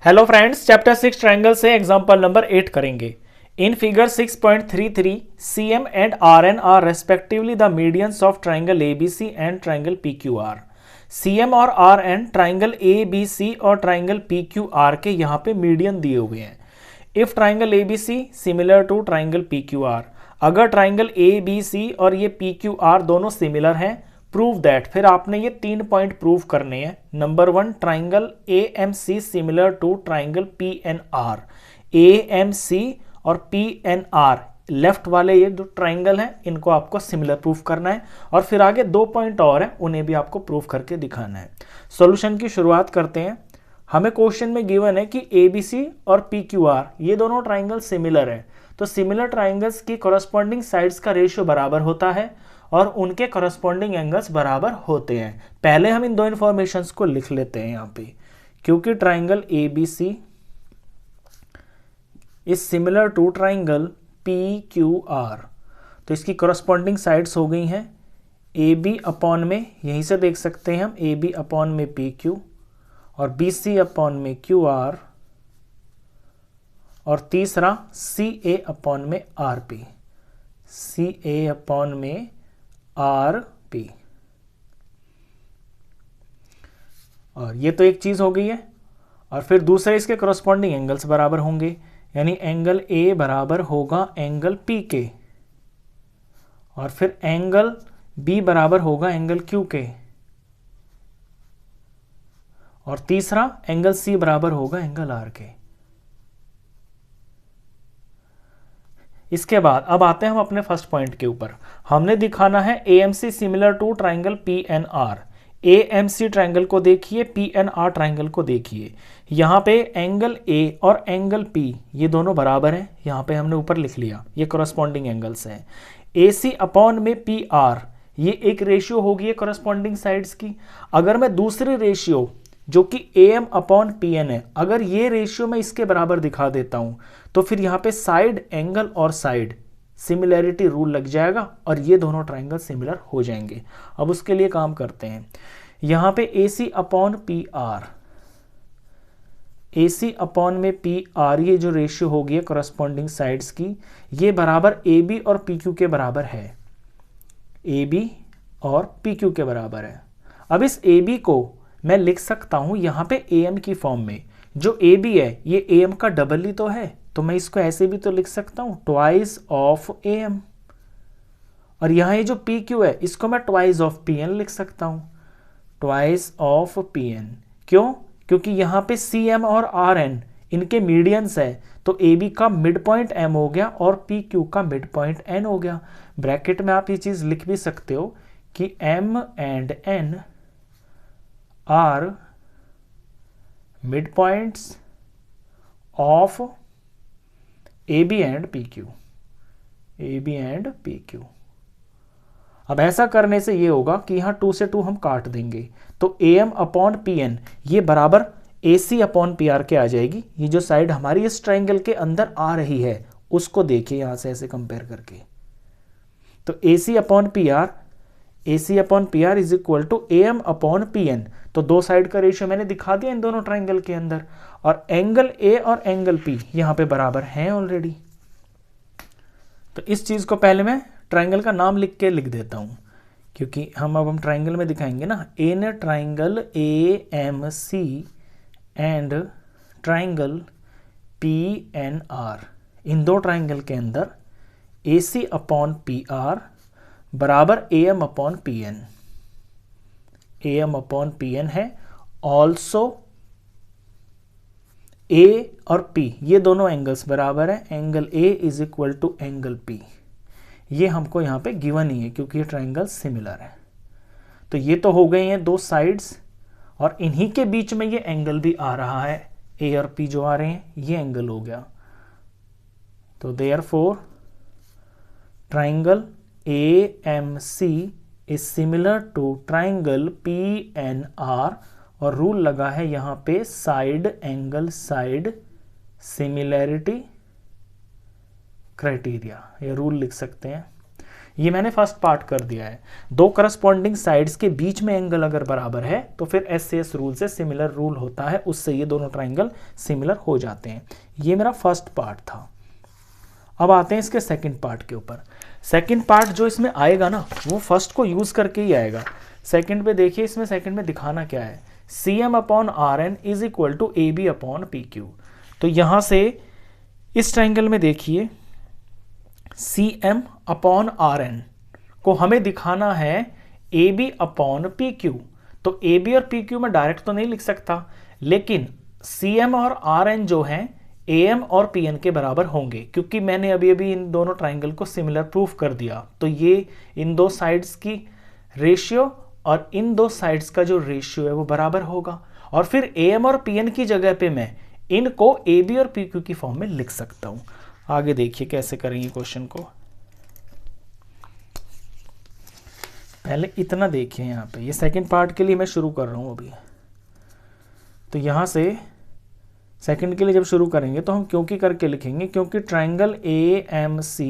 Hello friends, chapter 6 triangle से example number 8 करेंगे। In figure 6.33 CM and RN are respectively the medians of triangle ABC and triangle PQR। CM और RN triangle ABC और triangle PQR के यहाँ पे median दिए हुए हैं। If triangle ABC similar to triangle PQR, अगर ट्रायंगल ABC और ये PQR दोनों सिमिलर हैं, प्रूव दैट, फिर आपने ये 3 पॉइंट प्रूव करने हैं। Number 1, triangle AMC similar to triangle PNR। AMC और PNR लेफ्ट वाले ये जो ट्राइंगल हैं इनको आपको सिमिलर प्रूफ करना है, और फिर आगे 2 पॉइंट और हैं उन्हें भी आपको प्रूफ करके दिखाना है। सॉल्यूशन की शुरुआत करते हैं। हमें क्वेश्चन में गिवन है कि ABC और PQR ये दोनों ट्राइंगल सिमिलर हैं, तो सिमिलर ट्राइंगल्स की कॉरस्पॉन्डिंग साइड्स का रेशियो बराबर होता है और उनके करस्पॉन्डिंग एंगल्स बराबर होते हैं। पहले हम इन दो इंफॉर्मेशंस को लिख लेते हैं यहाँ पे। क्योंकि triangle ABC is similar to triangle PQR, तो इसकी करस्पॉन्डिंग साइड्स हो गई हैं AB अपॉन में, यहीं से देख सकते हैं हम, AB अपॉन में PQ और BC अपॉन में QR, और तीसरा CA अपॉन में RP, CA अपॉन में RP। और ये तो एक चीज हो गई है। और फिर दूसरे इसके करस्पॉन्डिंग एंगल्स बराबर होंगे, यानी एंगल A बराबर होगा एंगल P के, और फिर एंगल B बराबर होगा एंगल Q के, और तीसरा एंगल C बराबर होगा एंगल R के। इसके बाद अब आते हैं हम अपने फर्स्ट पॉइंट के ऊपर। हमने दिखाना है AMC similar to triangle PNR। AMC triangle को देखिए, PNR ट्राइंगल को देखिए। यहाँ पे एंगल A और एंगल P ये दोनों बराबर हैं, यहाँ पे हमने ऊपर लिख लिया, ये करस्पॉन्डिंग एंगल्स हैं। AC अपॉन में PR ये एक रेशियो होगी ये करस्पॉन्डिंग साइड्स की। अगर मैं दूसरी रेशियो जो कि AM अपॉन PN है, अगर ये रेशियो मैं इसके बराबर दिखा देता हूं, तो फिर यहाँ पे साइड एंगल और साइड सिमिलैरिटी रूल लग जाएगा और ये दोनों ट्राइंगल सिमिलर हो जाएंगे। अब उसके लिए काम करते हैं। यहाँ पे AC upon PR, AC upon में PR ये जो रेशियो होगी करस्पॉन्डिंग साइड्स की, ये बराबर AB और PQ के बराबर है, AB और PQ के बराबर है। अब इस AB को मैं लिख सकता हूं यहां पे AM की फॉर्म में। जो AB है ये AM का डबल ही तो है, तो मैं इसको ऐसे भी तो लिख सकता हूं, ट्वाइस ऑफ AM। और यहां ये जो PQ है इसको मैं ट्वाइस ऑफ PN लिख सकता हूं, ट्वाइस ऑफ PN। क्यों? क्योंकि यहां पे CM और RN इनके मीडियंस है, तो AB का मिड पॉइंट M हो गया और PQ का मिड पॉइंट N हो गया। ब्रैकेट में आप ये चीज लिख भी सकते हो कि M and N are midpoints of AB and PQ, AB and PQ। अब ऐसा करने से ये होगा कि यहाँ 2 से 2 हम काट देंगे, तो AM अपॉन PN ये बराबर AC अपॉन PR के आ जाएगी। ये जो साइड हमारी इस ट्राइंगल के अंदर आ रही है उसको देखिए यहाँ से ऐसे कंपेयर करके, तो AC upon PR, AC upon PR is equal to AM upon PN। तो दो साइड का रेशियो मैंने दिखा दिया इन दोनों ट्राइंगल के अंदर, और एंगल A और एंगल P यहाँ पे बराबर हैं ऑलरेडी। तो इस चीज को पहले मैं ट्राइंगल का नाम लिख के लिख देता हूं, क्योंकि हम ट्राइंगल में दिखाएंगे ना, in triangle AMC and triangle PNR, इन दो ट्राइंगल के अंदर AC अपॉन PR बराबर AM upon PN, AM upon PN है। ऑल्सो A और P ये दोनों एंगल्स बराबर है, angle A is equal to angle P। ये हमको यहाँ पे गिवन ही है क्योंकि ये ट्राइंगल सिमिलर है। तो ये तो हो गए हैं दो साइड्स, और इन्हीं के बीच में ये एंगल भी आ रहा है, A और P जो आ रहे हैं, ये एंगल हो गया। तो therefore triangle AMC is similar to triangle PNR, और रूल लगा है यहाँ पे side angle side similarity criteria, ये रूल लिख सकते हैं। ये मैंने फर्स्ट पार्ट कर दिया है। दो करस्पॉन्डिंग साइड्स के बीच में एंगल अगर बराबर है तो फिर एस रूल से सिमिलर रूल होता है, उससे ये दोनों ट्राइंगल सिमिलर हो जाते हैं। ये मेरा फर्स्ट पार्ट था। अब आते हैं इसके सेकंड पार्ट के ऊपर। सेकंड पार्ट जो इसमें आएगा ना वो फर्स्ट को यूज करके ही आएगा। सेकंड पे देखिए, इसमें सेकंड में दिखाना क्या है, CM upon RN is equal to AB upon PQ। तो यहां से इस ट्राइंगल में देखिए CM अपॉन RN को हमें दिखाना है AB अपॉन PQ। तो AB और PQ में डायरेक्ट तो नहीं लिख सकता, लेकिन CM और RN जो हैं AM और PN के बराबर होंगे, क्योंकि मैंने अभी अभी इन दोनों ट्राइंगल को सिमिलर प्रूफ कर दिया। तो ये इन दो साइड्स की रेशियो और इन दो साइड्स का जो रेशियो है वो बराबर होगा, और फिर AM और PN की जगह पे मैं इनको AB और PQ की फॉर्म में लिख सकता हूं। आगे देखिए कैसे करेंगे क्वेश्चन को। पहले इतना देखिए, यहाँ पे ये सेकंड पार्ट के लिए मैं शुरू कर रहा हूं अभी। तो यहां से सेकंड के लिए जब शुरू करेंगे तो हम क्योंकि करके लिखेंगे, क्योंकि triangle AMC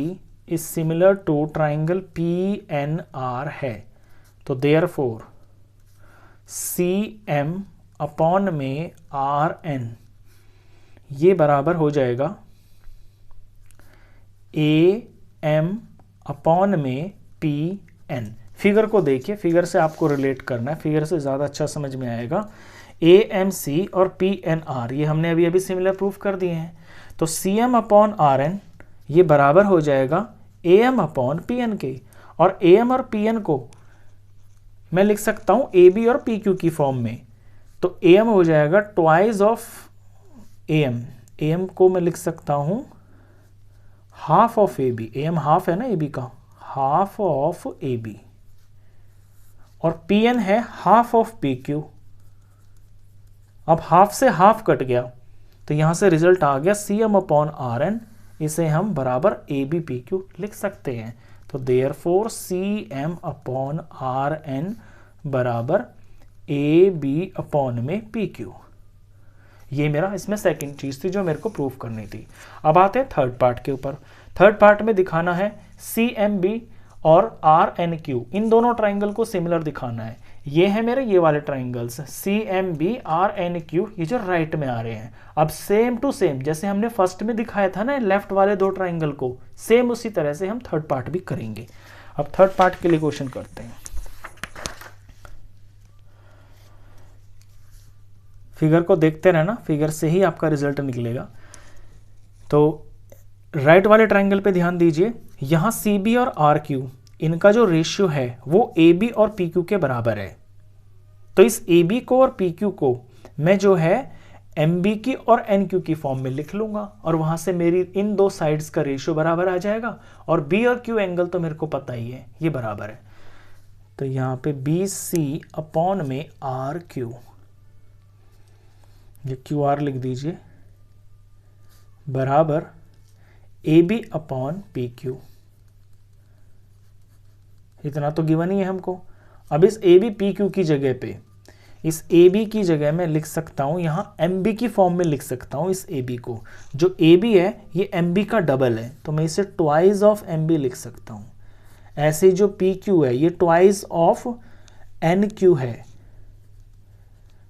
is similar to triangle PNR है। तो देयरफॉर CM अपॉन में RN ये बराबर हो जाएगा AM अपॉन में PN। फिगर को देखिए, फिगर से आपको रिलेट करना है, फिगर से ज़्यादा अच्छा समझ में आएगा। AMC और PNR ये हमने अभी अभी सिमिलर प्रूफ कर दिए हैं। तो CM अपॉन RN ये बराबर हो जाएगा AM अपॉन PN के, और AM और PN को मैं लिख सकता हूं AB और PQ की फॉर्म में। तो AM हो जाएगा ट्वाइस ऑफ AM को मैं लिख सकता हूं half of AB। AM half है ना AB का, हाफ ऑफ AB, और PN है हाफ ऑफ PQ। अब हाफ से हाफ कट गया तो यहां से रिजल्ट आ गया CM अपॉन RN, इसे हम बराबर AB PQ लिख सकते हैं। तो देयरफॉर CM अपॉन RN बराबर AB अपॉन में PQ। ये मेरा इसमें सेकंड चीज थी जो मेरे को प्रूफ करनी थी। अब आते हैं थर्ड पार्ट के ऊपर। थर्ड पार्ट में दिखाना है CMB और RNQ, इन दोनों ट्राइंगल को सिमिलर दिखाना है। ये है मेरे ये वाले ट्राइंगल्स CMB RNQ, ये जो राइट में आ रहे हैं। अब सेम टू सेम जैसे हमने फर्स्ट में दिखाया था ना लेफ्ट वाले दो ट्राइंगल को, सेम उसी तरह से हम थर्ड पार्ट भी करेंगे। अब थर्ड पार्ट के लिए क्वेश्चन करते हैं। फिगर को देखते रहना, फिगर से ही आपका रिजल्ट निकलेगा। तो राइट वाले ट्राइंगल पे ध्यान दीजिए, यहां CB और RQ इनका जो रेशियो है वो AB और PQ के बराबर है। तो इस AB को और PQ को मैं जो है MB की और NQ की फॉर्म में लिख लूंगा, और वहां से मेरी इन दो साइड्स का रेशियो बराबर आ जाएगा, और B और Q एंगल तो मेरे को पता ही है ये बराबर है। तो यहां पे BC अपॉन में RQ, ये QR लिख दीजिए, बराबर AB अपॉन PQ। इतना तो गिवन ही है हमको। अब इस AB PQ की जगह पे, इस AB की जगह मैं लिख सकता हूं यहां MB की फॉर्म में लिख सकता हूं इस AB को। जो AB है ये MB का डबल है, तो मैं इसे ट्वाइस ऑफ MB लिख सकता हूं। ऐसे जो PQ है ये ट्वाइस ऑफ NQ है।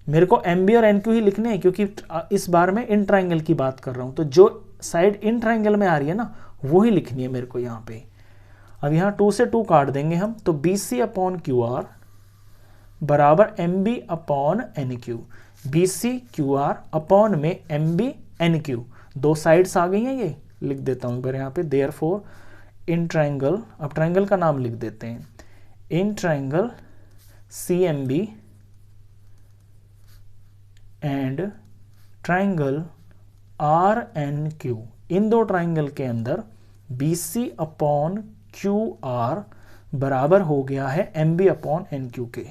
मेरे को MB और NQ ही लिखने हैं क्योंकि इस बार मैं इन ट्राइंगल की बात कर रहा हूं। तो जो साइड इन ट्राइंगल में आ रही है ना वो ही लिखनी है मेरे को यहाँ पे। अब यहाँ 2 से 2 काट देंगे हम, तो BC अपॉन QR बराबर MB upon NQ। BC QR upon में MB NQ, दो साइड्स आ गई हैं, ये लिख देता हूँ एक बार यहाँ पे। देयरफॉर इन ट्राइंगल, अब ट्राइंगल का नाम लिख देते हैं, in triangle CMB and triangle RNQ, इन दो ट्राइंगल के अंदर BC अपॉन QR बराबर हो गया है MB अपॉन NQ के,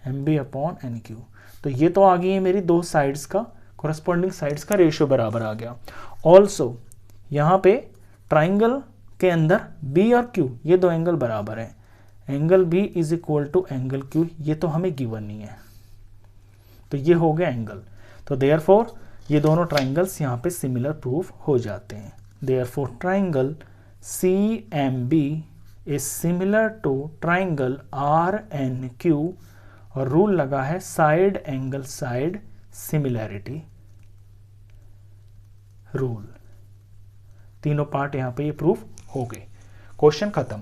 MB अपॉन NQ। तो ये तो आ गई है मेरी दो साइड्स का, कोरस्पॉन्डिंग साइड्स का रेशियो बराबर आ गया। ऑल्सो यहाँ पे ट्राइंगल के अंदर B और Q ये दो एंगल बराबर है, angle B is equal to angle Q, ये तो हमें गिवन नहीं है। तो ये हो गया एंगल। तो देयरफॉर ये दोनों ट्राइंगल्स यहाँ पे सिमिलर प्रूफ हो जाते हैं। Therefore triangle CMB is similar to triangle RNQ और रूल लगा है side angle side similarity rule. तीनों पार्ट यहां पे ये प्रूफ हो गए। क्वेश्चन खत्म।